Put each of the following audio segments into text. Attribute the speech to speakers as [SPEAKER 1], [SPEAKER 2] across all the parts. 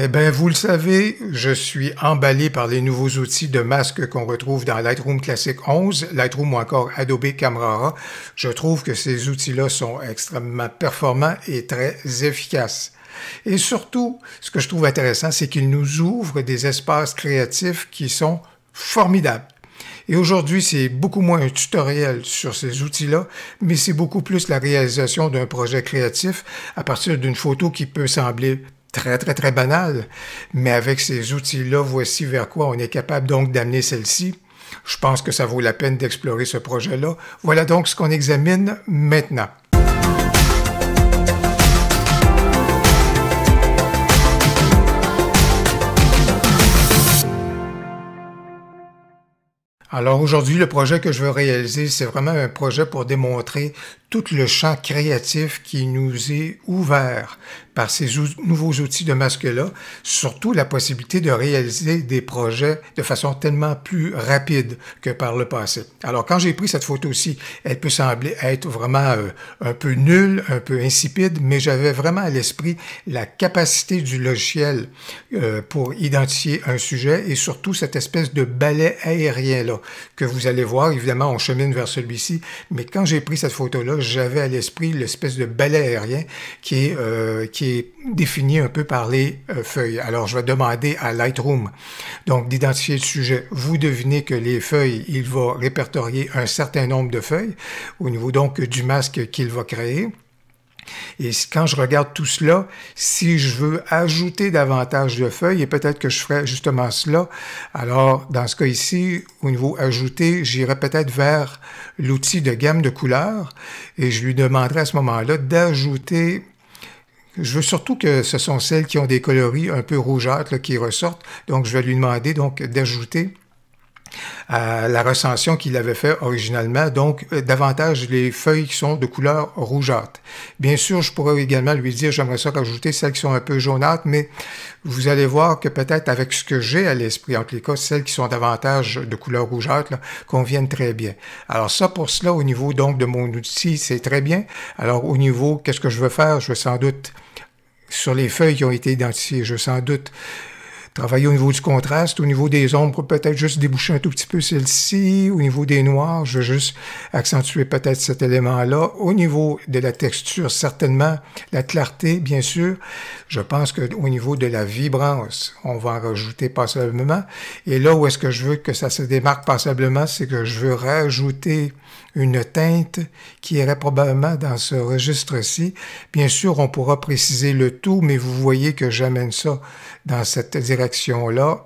[SPEAKER 1] Eh bien, vous le savez, je suis emballé par les nouveaux outils de masque qu'on retrouve dans Lightroom Classic 11, Lightroom ou encore Adobe Camera Raw. Je trouve que ces outils-là sont extrêmement performants et très efficaces. Et surtout, ce que je trouve intéressant, c'est qu'ils nous ouvrent des espaces créatifs qui sont formidables. Et aujourd'hui, c'est beaucoup moins un tutoriel sur ces outils-là, mais c'est beaucoup plus la réalisation d'un projet créatif à partir d'une photo qui peut sembler très banale, mais avec ces outils-là, voici vers quoi on est capable donc d'amener celle-ci. Je pense que ça vaut la peine d'explorer ce projet-là. Voilà donc ce qu'on examine maintenant. Alors aujourd'hui, le projet que je veux réaliser, c'est vraiment un projet pour démontrer tout le champ créatif qui nous est ouvert par ces nouveaux outils de masque-là, surtout la possibilité de réaliser des projets de façon tellement plus rapide que par le passé. Alors quand j'ai pris cette photo-ci, elle peut sembler être vraiment un peu nulle, un peu insipide, mais j'avais vraiment à l'esprit la capacité du logiciel pour identifier un sujet et surtout cette espèce de balai aérien-là que vous allez voir. Évidemment, on chemine vers celui-ci, mais quand j'ai pris cette photo-là, j'avais à l'esprit l'espèce de balai aérien qui est défini un peu par les feuilles. Alors, je vais demander à Lightroom donc d'identifier le sujet. Vous devinez que les feuilles, il va répertorier un certain nombre de feuilles au niveau donc du masque qu'il va créer. Et quand je regarde tout cela, si je veux ajouter davantage de feuilles, et peut-être que je ferai justement cela, alors dans ce cas ici, au niveau ajouter, j'irai peut-être vers l'outil de gamme de couleurs et je lui demanderai à ce moment-là d'ajouter. Je veux surtout que ce sont celles qui ont des coloris un peu rougeâtres là, qui ressortent, donc je vais lui demander donc d'ajouter à la recension qu'il avait fait originalement, donc davantage les feuilles qui sont de couleur rougeâtre. Bien sûr, je pourrais également lui dire, j'aimerais ça rajouter celles qui sont un peu jaunâtres, mais vous allez voir que peut-être avec ce que j'ai à l'esprit, en tous les cas, celles qui sont davantage de couleur rougeâtre, là, conviennent très bien. Alors ça, pour cela, au niveau donc de mon outil, c'est très bien. Alors au niveau, qu'est-ce que je veux faire? Je veux sans doute, sur les feuilles qui ont été identifiées, je veux sans doute travailler au niveau du contraste, au niveau des ombres, peut-être juste déboucher un tout petit peu celle-ci, au niveau des noirs, je veux juste accentuer peut-être cet élément-là, au niveau de la texture, certainement, la clarté, bien sûr, je pense qu'au niveau de la vibrance, on va en rajouter passablement, et là où est-ce que je veux que ça se démarque passablement, c'est que je veux rajouter une teinte qui irait probablement dans ce registre-ci. Bien sûr, on pourra préciser le tout, mais vous voyez que j'amène ça dans cette direction-là.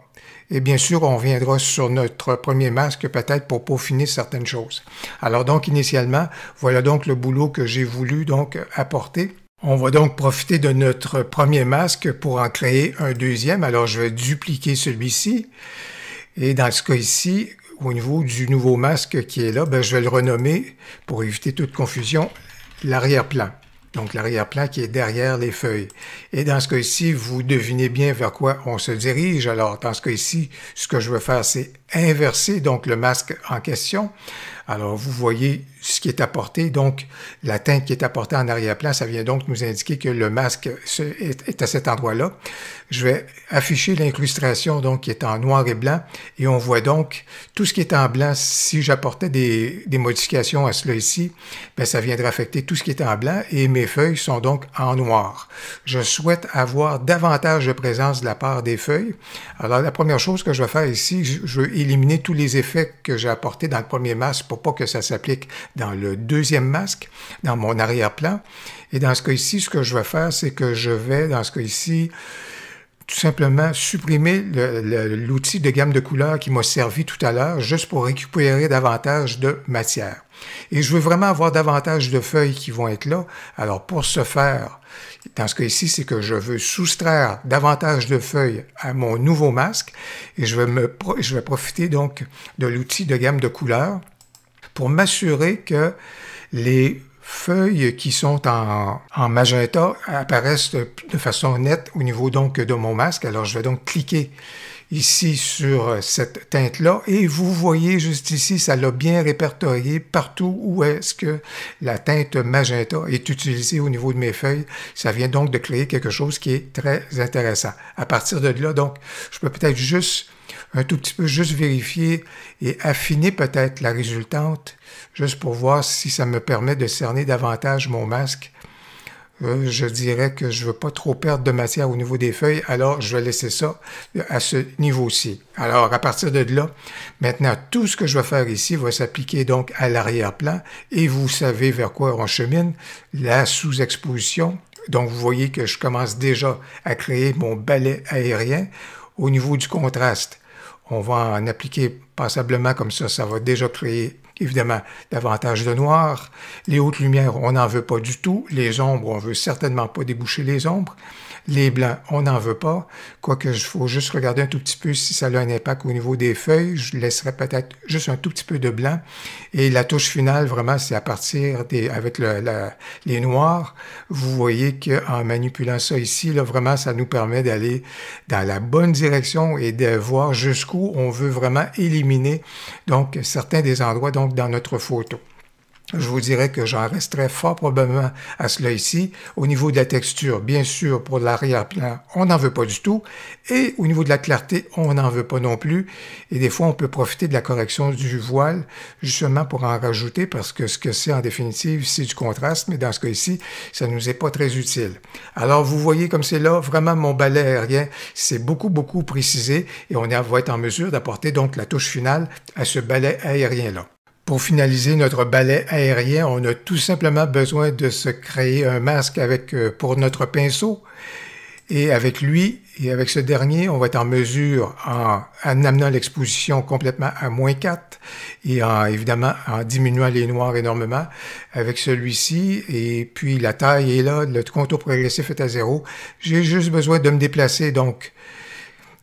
[SPEAKER 1] Et bien sûr, on reviendra sur notre premier masque peut-être pour peaufiner certaines choses. Alors donc, initialement, voilà donc le boulot que j'ai voulu donc apporter. On va donc profiter de notre premier masque pour en créer un deuxième. Alors, je vais dupliquer celui-ci. Et dans ce cas ici, au niveau du nouveau masque qui est là, ben, je vais le renommer, pour éviter toute confusion, l'arrière-plan. Donc l'arrière-plan qui est derrière les feuilles. Et dans ce cas ici, vous devinez bien vers quoi on se dirige. Alors dans ce cas ici, ce que je veux faire, c'est inverser donc le masque en question. Alors vous voyez ce qui est apporté, donc la teinte qui est apportée en arrière-plan, ça vient donc nous indiquer que le masque est à cet endroit-là. Je vais afficher l'incrustation donc qui est en noir et blanc et on voit donc tout ce qui est en blanc. Si j'apportais des modifications à cela ici, ben ça viendrait affecter tout ce qui est en blanc et mes feuilles sont donc en noir. Je souhaite avoir davantage de présence de la part des feuilles. Alors la première chose que je vais faire ici, je veux éliminer tous les effets que j'ai apportés dans le premier masque pour pas que ça s'applique dans le deuxième masque, dans mon arrière-plan. Et dans ce cas ici, ce que je vais faire, c'est que je vais, dans ce cas ici, tout simplement supprimer l'outil de gamme de couleurs qui m'a servi tout à l'heure, juste pour récupérer davantage de matière. Et je veux vraiment avoir davantage de feuilles qui vont être là. Alors pour ce faire, dans ce cas ici, c'est que je veux soustraire davantage de feuilles à mon nouveau masque et je vais profiter donc de l'outil de gamme de couleurs pour m'assurer que les feuilles qui sont en magenta apparaissent de façon nette au niveau donc de mon masque. Alors, je vais donc cliquer ici sur cette teinte-là et vous voyez juste ici, ça l'a bien répertorié partout où est-ce que la teinte magenta est utilisée au niveau de mes feuilles. Ça vient donc de créer quelque chose qui est très intéressant. À partir de là, donc, je peux peut-être juste un tout petit peu juste vérifier et affiner peut-être la résultante, juste pour voir si ça me permet de cerner davantage mon masque. Je dirais que je ne veux pas trop perdre de matière au niveau des feuilles, alors je vais laisser ça à ce niveau-ci. Alors, à partir de là, maintenant, tout ce que je vais faire ici va s'appliquer donc à l'arrière-plan, et vous savez vers quoi on chemine, la sous-exposition. Donc, vous voyez que je commence déjà à créer mon balai aérien. Au niveau du contraste, on va en appliquer passablement comme ça va déjà créer évidemment davantage de noir. Les hautes lumières, on n'en veut pas du tout. Les ombres, on veut certainement pas déboucher les ombres. Les blancs, on n'en veut pas. Quoique, il faut juste regarder un tout petit peu si ça a un impact au niveau des feuilles. Je laisserai peut-être juste un tout petit peu de blanc. Et la touche finale, vraiment, c'est à partir avec les noirs. Vous voyez qu'en manipulant ça ici, là, vraiment, ça nous permet d'aller dans la bonne direction et de voir jusqu'où on veut vraiment éliminer donc certains des endroits donc dans notre photo. Je vous dirais que j'en resterai fort probablement à cela ici. Au niveau de la texture, bien sûr, pour l'arrière-plan, on n'en veut pas du tout. Et au niveau de la clarté, on n'en veut pas non plus. Et des fois, on peut profiter de la correction du voile, justement pour en rajouter, parce que ce que c'est en définitive, c'est du contraste. Mais dans ce cas ici, ça nous est pas très utile. Alors, vous voyez comme c'est là, vraiment mon balai aérien, c'est beaucoup, beaucoup précisé. Et on va être en mesure d'apporter donc la touche finale à ce balai aérien-là. Pour finaliser notre balai aérien, on a tout simplement besoin de se créer un masque pour notre pinceau. Et avec lui, et avec ce dernier, on va être en mesure, en amenant l'exposition complètement à -4 et évidemment en diminuant les noirs énormément avec celui-ci. Et puis la taille est là, le contour progressif est à 0. J'ai juste besoin de me déplacer donc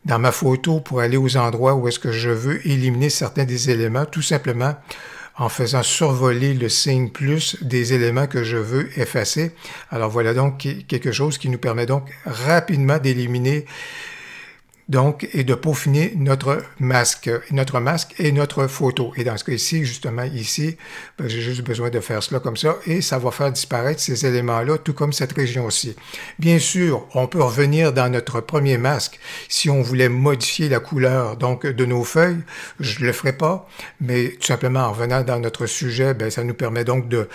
[SPEAKER 1] dans ma photo pour aller aux endroits où est-ce que je veux éliminer certains des éléments, tout simplement en faisant survoler le signe plus des éléments que je veux effacer. Alors voilà donc quelque chose qui nous permet donc rapidement d'éliminer donc et de peaufiner notre masque et notre photo. Et dans ce cas-ci, justement ici, j'ai juste besoin de faire cela comme ça et ça va faire disparaître ces éléments-là, tout comme cette région-ci. Bien sûr, on peut revenir dans notre premier masque si on voulait modifier la couleur donc de nos feuilles. Je ne le ferai pas, mais tout simplement en revenant dans notre sujet, ça nous permet donc de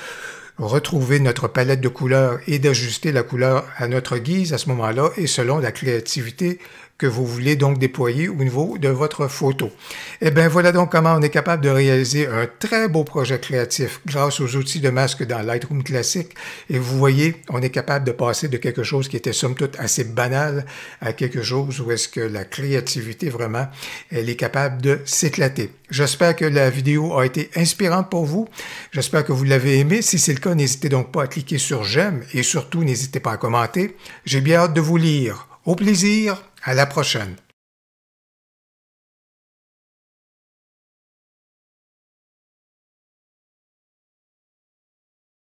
[SPEAKER 1] retrouver notre palette de couleurs et d'ajuster la couleur à notre guise à ce moment-là et selon la créativité que vous voulez donc déployer au niveau de votre photo. Et bien voilà donc comment on est capable de réaliser un très beau projet créatif grâce aux outils de masque dans Lightroom classique. Et vous voyez, on est capable de passer de quelque chose qui était somme toute assez banal à quelque chose où est-ce que la créativité vraiment, elle est capable de s'éclater. J'espère que la vidéo a été inspirante pour vous. J'espère que vous l'avez aimé. Si c'est le cas, n'hésitez donc pas à cliquer sur j'aime et surtout n'hésitez pas à commenter. J'ai bien hâte de vous lire. Au plaisir, à la prochaine.